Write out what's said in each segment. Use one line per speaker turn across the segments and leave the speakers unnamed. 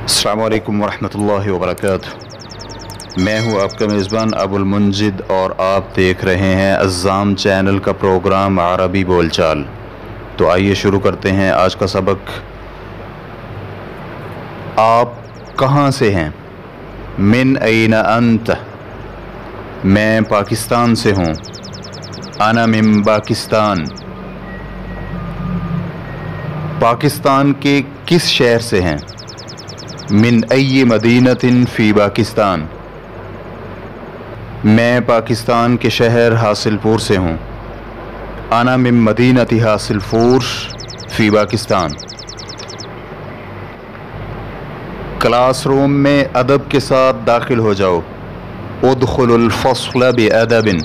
अस्सलामु अलैकुम वरहमतुल्लाहि वबरकातुहू। मैं हूँ आपका मेज़बान अबुल मुंजिद और आप देख रहे हैं अज़्ज़ाम चैनल का प्रोग्राम अरबी बोलचाल। तो आइए शुरू करते हैं आज का सबक। आप कहाँ से हैं? मिन ऐना अंत, मैं पाकिस्तान से हूँ। अना मिन पाकिस्तान, पाकिस्तान के किस शहर से हैं? मिन अय्यि मदीनतिन फ़ी पाकिस्तान, मैं पाकिस्तान के शहर हासिलपुर से हूँ। अना मिन मदीनति हासिलपुर फ़ी पाकिस्तान। क्लास रूम में अदब के साथ दाखिल हो जाओ। उदखुलुल फ़स्ल बिअदबिन,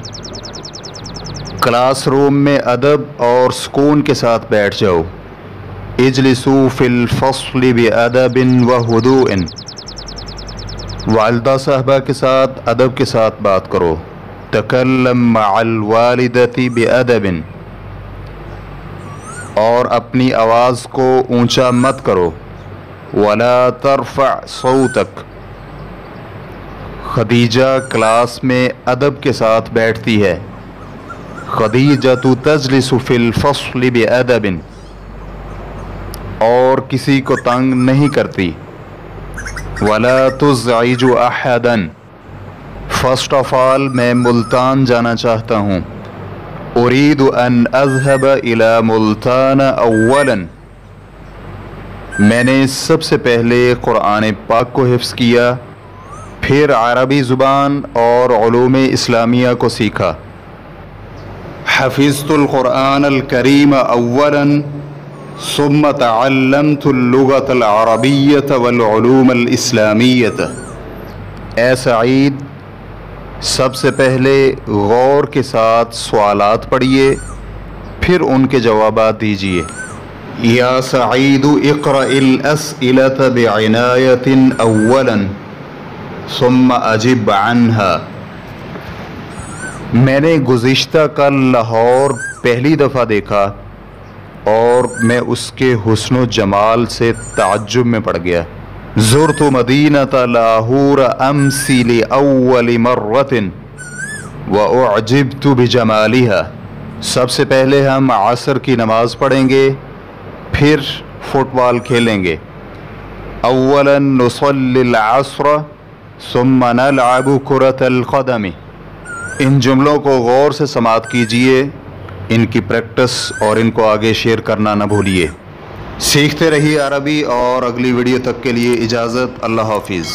क्लास रूम में अदब और सुकून के साथ बैठ जाओ। इजलिसू फ़िल फ़स्ल बिअदबिन व हुदूइन, वालिदा साहबा के साथ अदब के साथ बात करो। तकल्लम मअल वालिदति बिअदबिन, और अपनी आवाज़ को ऊंचा मत करो। वला तरफ़अ सौतक, खदीजा क्लास में अदब के साथ बैठती है। खदीजतु तजलिसु फ़िल फ़स्ल बिअदबिन, और किसी को तंग नहीं करती। वला तुज़इजु अहदन, फर्स्ट ऑफ ऑल मैं मुल्तान जाना चाहता हूँ। उरीदु अन अज़हब इला मुल्तान अव्वलन, मैंने सबसे पहले कुरान पाक को हिफ्ज़ किया, फिर अरबी ज़ुबान और उलूम इस्लामिया को सीखा। हफ़िज़तुल कुरानल करीम अव्वलन सुम्मा तअल्लमतुल लुगतल अरबिय्यत वल उलूमल इस्लामियत। ए सईद, सबसे पहले गौर के साथ सवालात पढ़िए, फिर उनके जवाबात दीजिए। या सईदु इक़रइल अस्इलत बिइनायतिन अव्वलन सुम्मा अजिब अन्हा, मैंने गुज़िश्ता कल लाहौर पहली दफ़ा देखा और मैं उसके हुस्न जमाल से ताज्जुब में पड़ गया। ज़ुरतु मदीनत लाहौर अम्सी लिअव्वलि मर्रतिन व उअजिब्तु बिजमालिहा, सबसे पहले हम असर की नमाज़ पढ़ेंगे, फिर फुटबॉल खेलेंगे। अव्वलन नुसल्लिल अस्र सुम्मा नलअबु कुरतल क़दम, इन जुमलों को गौर से समाअत कीजिए, इनकी प्रैक्टिस और इनको आगे शेयर करना न भूलिए। सीखते रहिए अरबी, और अगली वीडियो तक के लिए इजाज़त। अल्लाह हाफिज़।